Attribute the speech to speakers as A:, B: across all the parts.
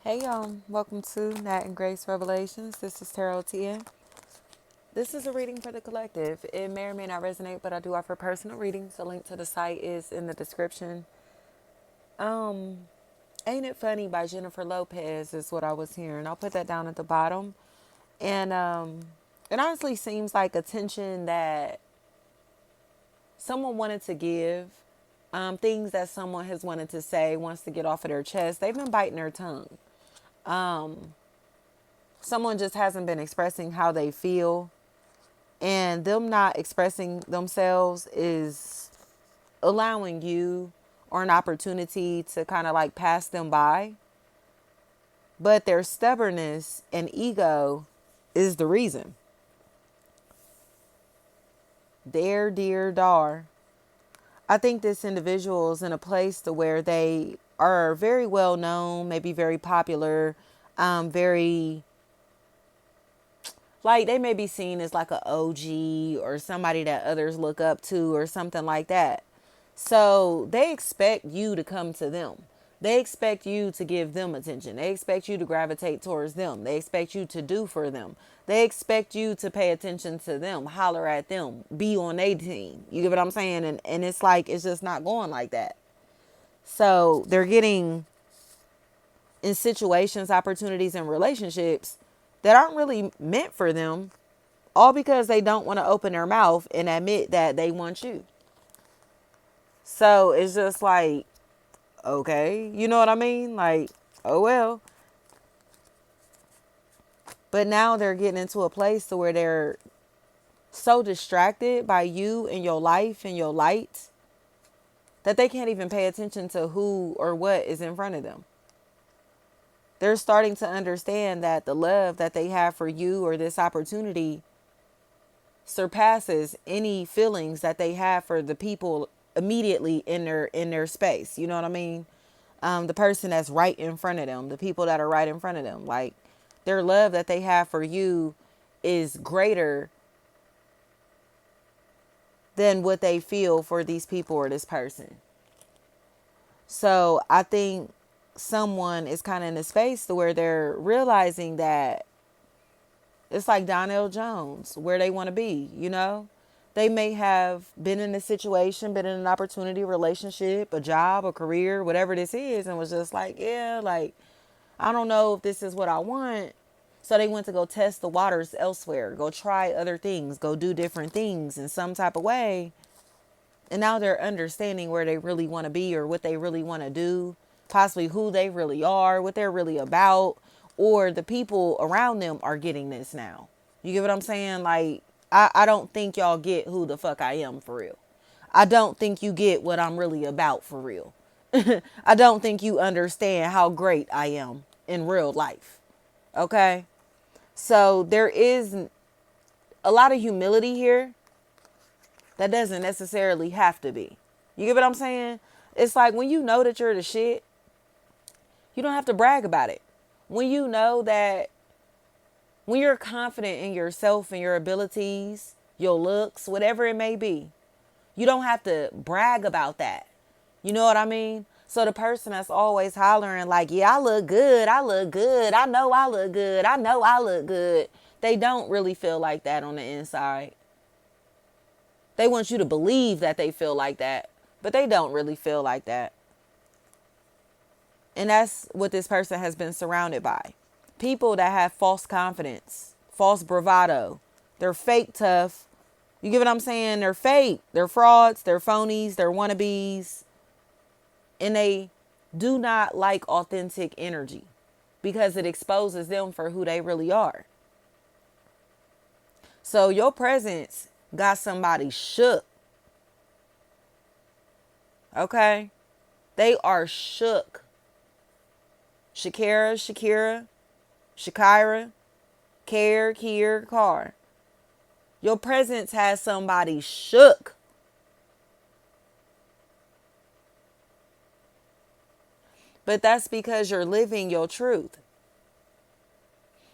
A: Hey y'all, welcome to Nat and Grace Revelations. This is Tarot TN. This is a reading for the collective. It may or may not resonate, but I do offer personal readings. The link to the site is in the description. Um, Ain't It Funny by Jennifer Lopez is what I was hearing. I'll put that down at the bottom. And it honestly seems like attention that someone wanted to give, things that someone has wanted to say, wants to get off of their chest. They've been biting their tongue. Someone just hasn't been expressing how they feel, and them not expressing themselves is allowing you or an opportunity to kind of like pass them by. But their stubbornness and ego is the reason. Their dear dar. I think this individual is in a place to where they are very well known, maybe very popular, very like they may be seen as like a OG or somebody that others look up to or something like that. So they expect you to come to them. They expect you to give them attention. They expect you to gravitate towards them. They expect you to do for them. They expect you to pay attention to them, holler at them, be on their team. You get what I'm saying? And it's like, it's just not going like that. So they're getting in situations, opportunities, and relationships that aren't really meant for them, all because they don't want to open their mouth and admit that they want you. So it's just like, okay, you know what I mean? Like, oh well. But now they're getting into a place to where they're so distracted by you and your life and your light that they can't even pay attention to who or what is in front of them. They're starting to understand that the love that they have for you or this opportunity surpasses any feelings that they have for the people immediately in their space. You know what I mean? The person that's right in front of them, the people that are right in front of them. Like, their love that they have for you is greater than what they feel for these people or this person. So I think someone is kind of in a space to where they're realizing that it's like Donell Jones, where they want to be, you know? They may have been in a situation, been in an opportunity, relationship, a job, a career, whatever this is, and was just like, yeah, like, I don't know if this is what I want. So they went to go test the waters elsewhere, go try other things, go do different things in some type of way. And now they're understanding where they really want to be or what they really want to do, possibly who they really are, what they're really about, or the people around them are getting this now. You get what I'm saying? Like, I don't think y'all get who the fuck I am for real. I don't think you get what I'm really about for real. I don't think you understand how great I am in real life. Okay? So there is a lot of humility here that doesn't necessarily have to be. You get what I'm saying? It's like when you know that you're the shit, you don't have to brag about it. When you know that, when you're confident in yourself and your abilities, your looks, whatever it may be, you don't have to brag about that. You know what I mean? So the person that's always hollering like, yeah, I look good. I look good. I know I look good. I know I look good. They don't really feel like that on the inside. They want you to believe that they feel like that, but they don't really feel like that. And that's what this person has been surrounded by. People that have false confidence, false bravado. They're fake tough. You get what I'm saying? They're fake. They're frauds. They're phonies. They're wannabes. And they do not like authentic energy because it exposes them for who they really are. So your presence got somebody shook. Okay? They are shook. Shakira, Kier, Car. Your presence has somebody shook. But that's because you're living your truth.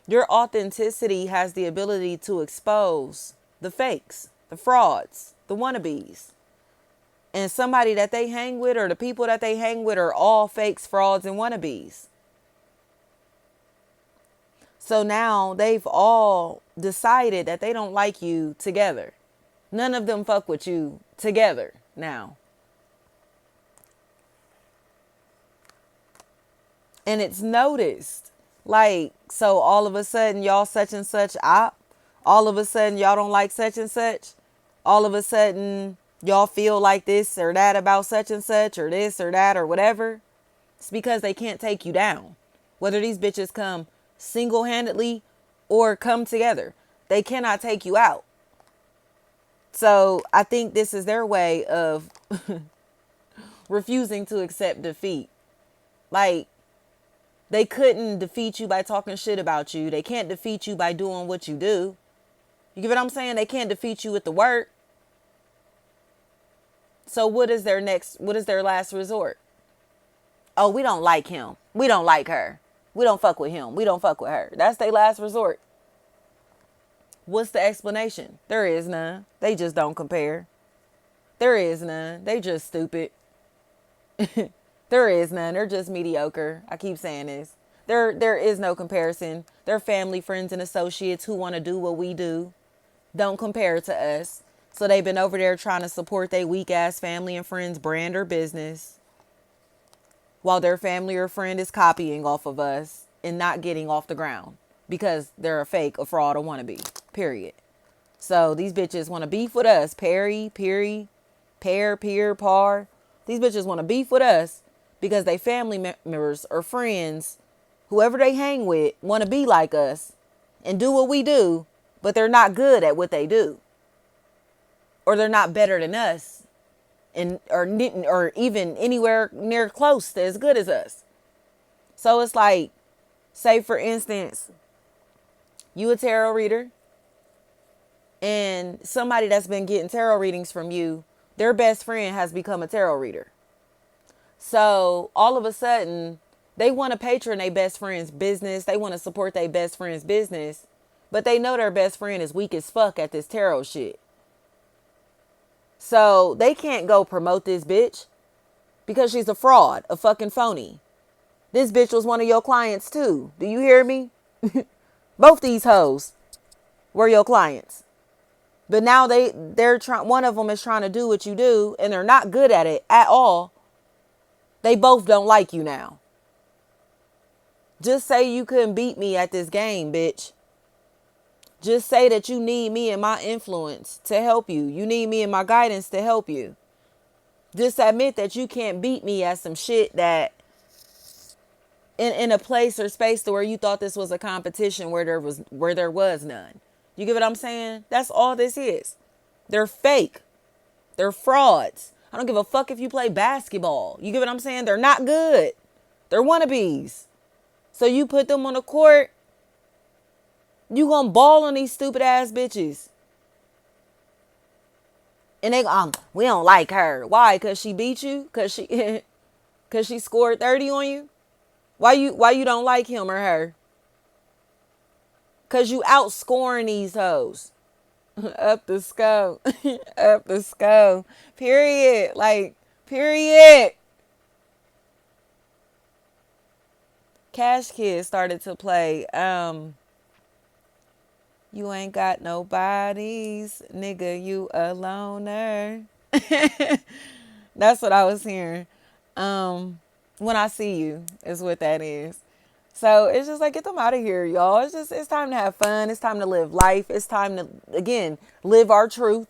A: Your authenticity has the ability to expose the fakes, the frauds, the wannabes. And somebody that they hang with or the people that they hang with are all fakes, frauds, and wannabes. So now they've all decided that they don't like you together. None of them fuck with you together now. And it's noticed. Like, so all of a sudden y'all such and such op. All of a sudden y'all don't like such and such. All of a sudden y'all feel like this or that about such and such or this or that or whatever. It's because they can't take you down. Whether these bitches come single-handedly or come together, they cannot take you out. So I think this is their way of refusing to accept defeat. Like, they couldn't defeat you by talking shit about you. They can't defeat you by doing what you do. You get what I'm saying? They can't defeat you with the work. So what is their last resort? Oh, we don't like him. We don't like her. We don't fuck with him. We don't fuck with her. That's their last resort. What's the explanation? There is none. They just don't compare. There is none. They just stupid. There is none. They're just mediocre. I keep saying this. There is no comparison. They're family, friends, and associates who want to do what we do. Don't compare to us. So they've been over there trying to support their weak ass family and friends brand or business, while their family or friend is copying off of us and not getting off the ground because they're a fake, a fraud, a wannabe. Period. So these bitches want to beef with us. Perry, Peary, Pear, Peer, Par. These bitches want to beef with us because they family members or friends, whoever they hang with, want to be like us and do what we do, but they're not good at what they do. Or they're not better than us. Or even anywhere near close to as good as us. So it's like, say for instance, you a tarot reader, and somebody that's been getting tarot readings from you, their best friend has become a tarot reader. So all of a sudden, they want to patron their best friend's business. They want to support their best friend's business, but they know their best friend is weak as fuck at this tarot shit. So they can't go promote this bitch because she's a fraud, a fucking phony. This bitch was one of your clients too. Do you hear me? Both these hoes were your clients. But now they're trying, one of them is trying to do what you do and they're not good at it at all. They both don't like you now. Just say you couldn't beat me at this game, bitch. Just say that you need me and my influence to help you. You need me and my guidance to help you. Just admit that you can't beat me at some shit that in a place or space to where you thought this was a competition where there was none. You get what I'm saying? That's all this is. They're fake. They're frauds. I don't give a fuck if you play basketball. You get what I'm saying? They're not good. They're wannabes. So you put them on the court, you gonna ball on these stupid ass bitches. And they we don't like her. Why? Cause she beat you? Cause she scored 30 on you? Why you don't like him or her? Cause you outscoring these hoes. Up the Scoe. Up the Scoe. Period. Like, period. Cash Kid started to play You Ain't Got No Bodies, nigga, you a loner. That's what I was hearing. When I See You is what that is. So it's just like, get them out of here, y'all. It's time to have fun. It's time to live life. It's time to, again, live our truth.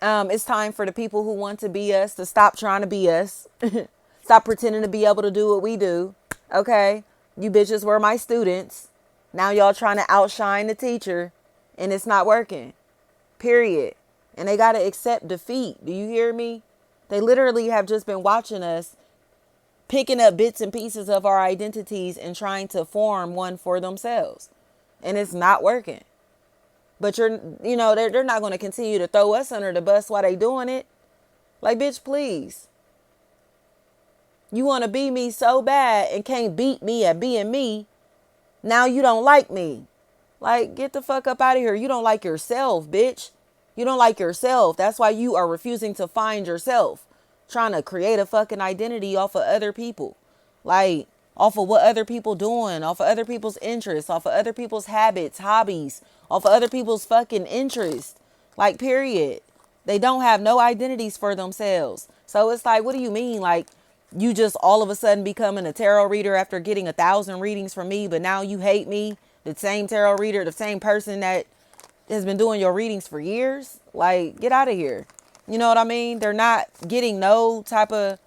A: It's time for the people who want to be us to stop trying to be us. Stop pretending to be able to do what we do. Okay? You bitches were my students. Now y'all trying to outshine the teacher, and it's not working. Period. And they got to accept defeat. Do you hear me? They literally have just been watching us picking up bits and pieces of our identities and trying to form one for themselves. And it's not working. But they're not going to continue to throw us under the bus while they doing it. Like, bitch, please. You want to be me so bad and can't beat me at being me. Now you don't like me. Like, get the fuck up out of here. You don't like yourself, bitch. You don't like yourself. That's why you are refusing to find yourself. Trying to create a fucking identity off of other people. Like, off of what other people doing, off of other people's interests, off of other people's habits, hobbies, off of other people's fucking interests. Like, period. They don't have no identities for themselves. So it's like, what do you mean? Like, you just all of a sudden becoming a tarot reader after getting 1,000 readings from me, but now you hate me, the same tarot reader, the same person that has been doing your readings for years? Like, get out of here. You know what I mean? They're not getting no type of,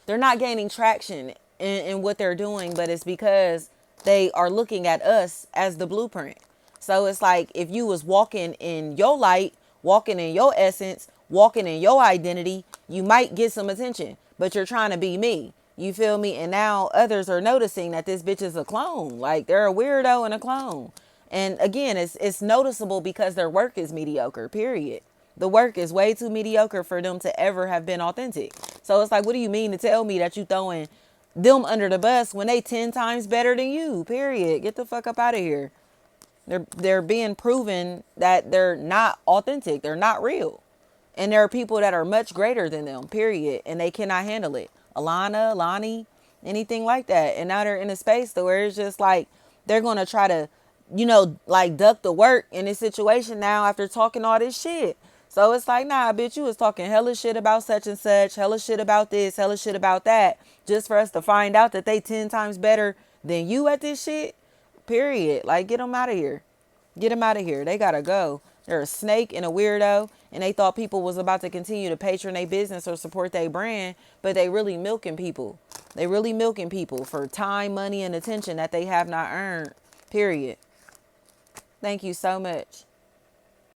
A: they're not gaining traction in what they're doing, but it's because they are looking at us as the blueprint. So it's like, if you was walking in your light, walking in your essence, walking in your identity, you might get some attention, but you're trying to be me. You feel me? And now others are noticing that this bitch is a clone. Like, they're a weirdo and a clone. And again, it's noticeable because their work is mediocre, period. The work is way too mediocre for them to ever have been authentic. So it's like, what do you mean to tell me that you throwing them under the bus when they 10 times better than you? Period. Get the fuck up out of here. They're being proven that they're not authentic. They're not real. And there are people that are much greater than them, period. And they cannot handle it. Alana, Lonnie, anything like that. And now they're in a space to where it's just like, they're going to try to, like duck the work in this situation now after talking all this shit. So it's like, nah, bitch, you was talking hella shit about such and such, hella shit about this, hella shit about that, just for us to find out that they 10 times better than you at this shit. Period. Like, get them out of here. Get them out of here. They gotta go. They're a snake and a weirdo, and they thought people was about to continue to patron their business or support their brand, but they really milking people. They really milking people for time, money, and attention that they have not earned. Period. Thank you so much.